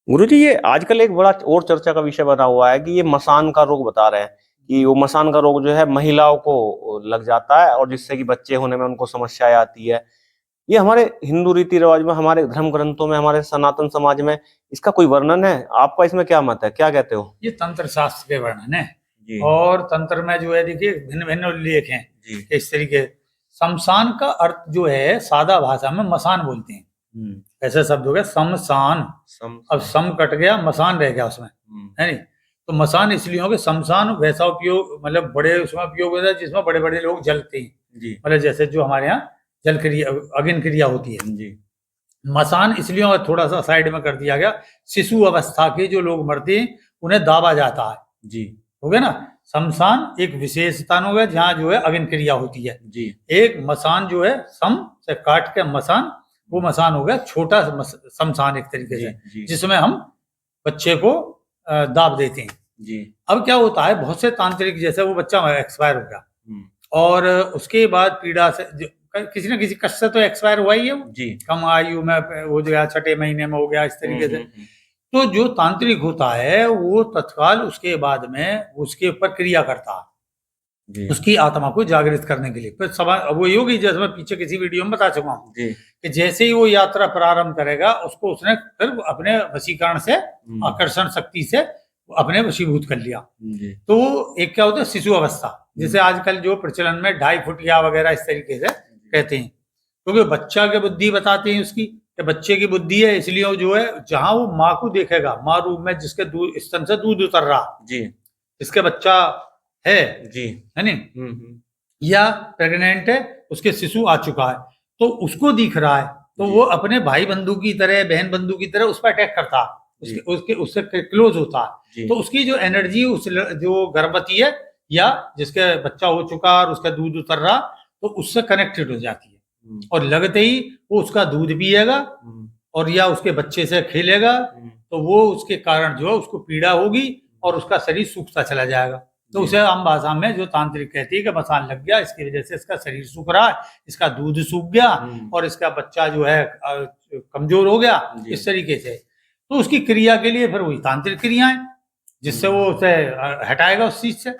गुरुजी, ये आजकल एक बड़ा और चर्चा का विषय बना हुआ है कि ये मसान का रोग बता रहे हैं कि वो मसान का रोग जो है महिलाओं को लग जाता है और जिससे कि बच्चे होने में उनको समस्याएं आती है। ये हमारे हिंदू रीति रिवाज में, हमारे धर्म ग्रंथों में, हमारे सनातन समाज में इसका कोई वर्णन है? आपका इसमें क्या मत है, क्या कहते हो? ये तंत्र शास्त्र के वर्णन है। जी। और तंत्र में जो है देखिए भिन्न भिन्न उल्लेख हैं जी। कि इस तरीके शमशान का अर्थ जो है सादा भाषा में मसान बोलते हैं। ऐसा शब्द हो गया शमशान। अब सम कट गया, मसान रह गया उसमें, है नहीं? तो मसान इसलिए हो गया, शमशान वैसा उपयोग मतलब बड़े उसमें उपयोग होता है जिसमें बड़े बड़े लोग जलते हैं, मतलब जैसे जो हमारे यहाँ जल क्रिया अग्नि क्रिया होती है जी। मसान इसलिए थोड़ा सा साइड में कर दिया गया, शिशु अवस्था के जो लोग मरते हैं उन्हें दाबा जाता है जी, हो गया ना। शमशान एक विशेष स्थान हो गया जहाँ जो है अग्नि क्रिया होती है जी। एक मसान जो है सम से काट के मसान, वो मसान हो गया छोटा शमशान एक तरीके से, जिसमें हम बच्चे को दाब देते हैं जी। अब क्या होता है, बहुत से तांत्रिक जैसे वो बच्चा एक्सपायर हो गया और उसके बाद पीड़ा से किसी न किसी कष्ट से तो एक्सपायर हुआ ही है जी, कम आयु में हो गया, छठे महीने में हो गया, इस तरीके से। तो जो तांत्रिक होता है वो तत्काल उसके बाद में उसके ऊपर क्रिया करता है उसकी आत्मा को जागृत करने के लिए। फिर सवाल वो योगी, जैसे मैं पीछे किसी वीडियो में बता चुका हूँ कि जैसे ही वो यात्रा प्रारंभ करेगा उसको उसने फिर अपने वशीकरण से, आकर्षण शक्ति से अपने वशीभूत कर लिया। तो एक क्या होता है शिशु अवस्था, जैसे आजकल जो प्रचलन में 2.5 फुटिया वगैरह इस तरीके से कहते हैं, क्योंकि बच्चा की बुद्धि बताते हैं उसकी, बच्चे की बुद्धि है, इसलिए जो है जहां वो माँ को देखेगा, माँ रूप में जिसके दूध स्तन से दूध उतर रहा जी, इसके बच्चा है जी, है नहीं, या प्रेग्नेंट है, उसके शिशु आ चुका है, तो उसको दिख रहा है, तो वो अपने भाई बंधु की तरह, बहन बंधु की तरह उस पर अटैक करता है, उससे क्लोज होता है। तो उसकी जो एनर्जी उस जो गर्भवती है या जिसके बच्चा हो चुका और उसका दूध उतर रहा, तो उससे कनेक्टेड हो जाती है और लगते ही वो उसका दूध पिएगा और या उसके बच्चे से खेलेगा, तो वो उसके कारण जो है उसको पीड़ा होगी और उसका शरीर सूखता चला जाएगा। तो उसे आम भाषा में जो तांत्रिक कहती है कि मसान लग गया, इसकी वजह से इसका शरीर सूख रहा है, इसका दूध सूख गया और इसका बच्चा जो है कमजोर हो गया, इस तरीके से। तो उसकी क्रिया के लिए फिर वही तांत्रिक क्रियाएं जिससे वो उसे हटाएगा उस चीज से।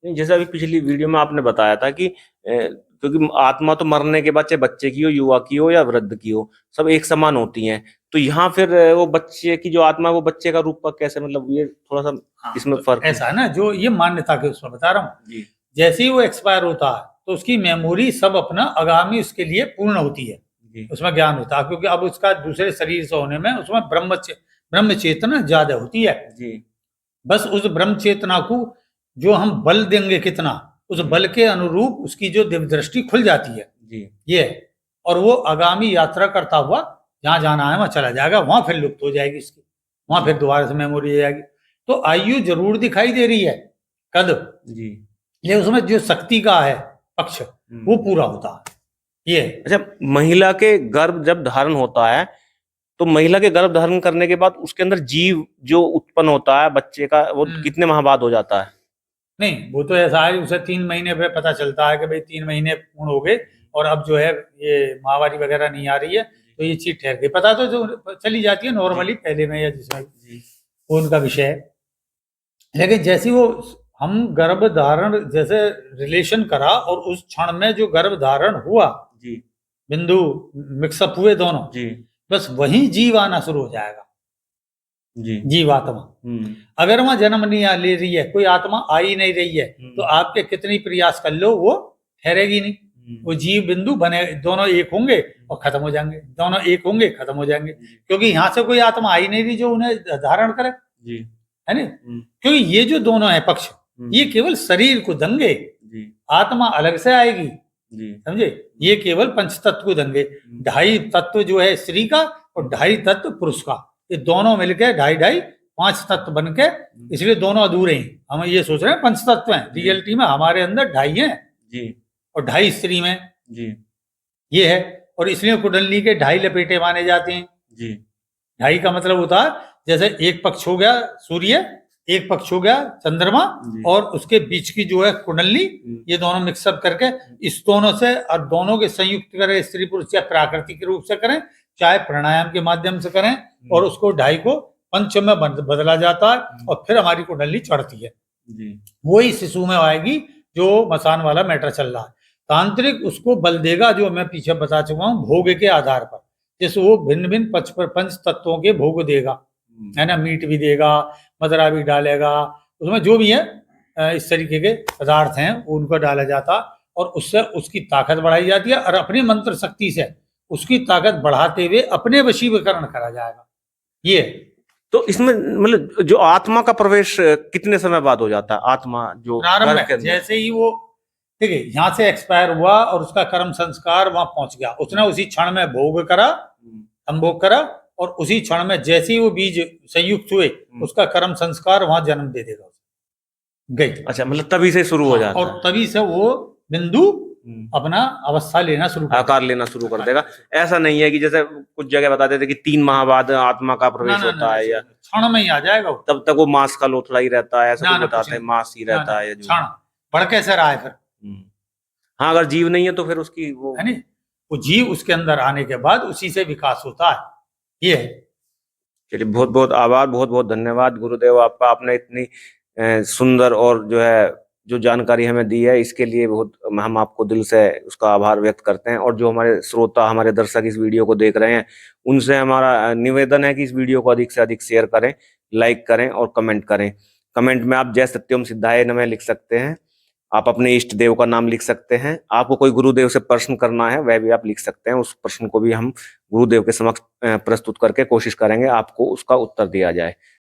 जैसे अभी पिछली वीडियो में आपने बताया था कि क्योंकि आत्मा तो मरने के बाद चाहे बच्चे की हो, युवा की हो या वृद्ध की हो, सब एक समान होती हैं। तो यहाँ फिर वो बच्चे की जो आत्मा है वो बच्चे का रूप का कैसे, मतलब ये थोड़ा सा इसमें फर्क ऐसा है ना, जो ये मान्यता के उसमें बता रहा हूँ, जैसे ही वो एक्सपायर होता है तो उसकी मेमोरी सब अपना आगामी उसके लिए पूर्ण होती है, उसमें ज्ञान होता है, क्योंकि अब उसका दूसरे शरीर से होने में उसमें ब्रह्म चेतना ज्यादा होती है जी। बस उस ब्रह्म चेतना को जो हम बल देंगे कितना, उस बल के अनुरूप उसकी जो दिव्य दृष्टि खुल जाती है जी, ये, और वो आगामी यात्रा करता हुआ जहां जाना है वहां चला जाएगा, वहां फिर लुप्त हो जाएगी इसकी, वहां फिर दोबारा से मेमोरी आ जाएगी। तो आयु जरूर दिखाई दे रही है कद जी, ये उसमें जो शक्ति का है पक्ष वो पूरा होता है ये। अच्छा, महिला के गर्भ जब धारण होता है तो महिला के गर्भ धारण करने के बाद उसके अंदर जीव जो उत्पन्न होता है बच्चे का, वो कितने माह बाद हो जाता है? नहीं, वो तो ऐसा है, उसे 3 महीने पे पता चलता है कि भाई 3 महीने पूर्ण हो गए और अब जो है ये माहवारी वगैरह नहीं आ रही है, तो ये चीज ठहर गई, पता तो जो चली जाती है नॉर्मली पहले में या जिसमें वो उनका विषय है। लेकिन जैसे वो हम गर्भ धारण जैसे रिलेशन करा और उस क्षण में जो गर्भ धारण हुआ जी, बिंदु मिक्सअप हुए दोनों जी, बस वही जीव आना शुरू हो जाएगा जी, जीवात्मा। अगर वहां जन्म नहीं ले रही है, कोई आत्मा आ ही नहीं रही है, तो आपके कितनी प्रयास कर लो वो ठहरेगी नहीं, वो जीव बिंदु बने, दोनों एक होंगे और खत्म हो जाएंगे, दोनों एक होंगे खत्म हो जाएंगे, क्योंकि यहाँ से कोई आत्मा आ ही नहीं रही जो उन्हें धारण करे जी, है ना। क्योंकि ये जो दोनों है पक्ष, ये केवल शरीर को देंगे, आत्मा अलग से आएगी, समझे, ये केवल पंच तत्व को देंगे, 2.5 तत्व जो है स्त्री का और 2.5 तत्व पुरुष का, ये दोनों मिलकर 2.5 5 तत्व बन के, इसलिए दोनों अधूरे हैं। हम ये सोच रहे हैं पंच तत्व हैं, रियलिटी में हमारे अंदर 2.5 हैं जी, और 2.5 स्त्री में जी, ये है, और इसलिए कुंडली के 2.5 लपेटे माने जाते हैं जी। 2.5 का मतलब होता है जैसे एक पक्ष हो गया सूर्य, एक पक्ष हो गया चंद्रमा, और उसके बीच की जो है कुंडली, ये दोनों मिक्सअप करके इस दोनों से और दोनों के संयुक्त करें, स्त्री पुरुष या प्राकृतिक रूप से करें, चाहे प्राणायाम के माध्यम से करें, और उसको 2.5 को पंच में बदला जाता है और फिर हमारी कुंडली चढ़ती है। जी वही शिशु में आएगी जो मसान वाला मैटर चल रहा है। तांत्रिक उसको बल देगा, जो मैं पीछे बता चुका हूँ, भोग के आधार पर। जैसे वो भिन्न भिन्न पंच तत्वों के भोग देगा, है ना, मीट भी देगा, मदरा भी डालेगा, उसमें जो भी है इस तरीके के पदार्थ हैं उनको डाला जाता, और उससे उसकी ताकत बढ़ाई जाती है, और अपनी मंत्र शक्ति से उसकी ताकत बढ़ाते हुए अपने वशीकरण करा जाएगा। ये तो इसमें मतलब जो आत्मा का प्रवेश कितने समय बाद हो जाता है? आत्मा जो प्रारंभ घर में के अंदर, जैसे ही वो, ठीक है, यहाँ से एक्सपायर हुआ और उसका कर्म संस्कार वहां पहुंच गया, उसने उसी क्षण में भोग करा, संभोग करा, और उसी क्षण में जैसे ही वो बीज संयुक्त हुए उसका कर्म संस्कार वहां जन्म दे देगा, गई। अच्छा, मतलब तभी से शुरू हो जाता और है, तभी से वो बिंदु अपना अवस्था लेना शुरू कर आकार लेना शुरू कर देगा। ऐसा नहीं है कि जैसे कुछ जगह बताते थे कि 3 माह बाद आत्मा का प्रवेश होता है, या क्षण में ही आ जाएगा वो। तब तक वो मांस का लोथड़ा ही रहता है, ऐसा ना, कुछ ना, बताते कुछ हैं, नहीं। मांस ही रहता है, या जो क्षण बढ़ कैसे रहा है फिर, हाँ, अगर जीव नहीं है तो फिर उसकी वो है नहीं, वो जीव उसके अंदर आने के बाद उसी से विकास होता है। ये है। चलिए, बहुत बहुत आभार, बहुत बहुत धन्यवाद गुरुदेव आपका। आपने इतनी सुंदर और जो है जो जानकारी हमें दी है, इसके लिए बहुत हम आपको दिल से उसका आभार व्यक्त करते हैं। और जो हमारे श्रोता, हमारे दर्शक इस वीडियो को देख रहे हैं, उनसे हमारा निवेदन है कि इस वीडियो को अधिक से अधिक शेयर करें, लाइक करें और कमेंट करें। कमेंट में आप जय सत्यम सिद्धाय नमः लिख सकते हैं, आप अपने इष्ट देव का नाम लिख सकते हैं, आपको कोई गुरुदेव से प्रश्न करना है वह भी आप लिख सकते हैं। उस प्रश्न को भी हम गुरुदेव के समक्ष प्रस्तुत करके कोशिश करेंगे आपको उसका उत्तर दिया जाए।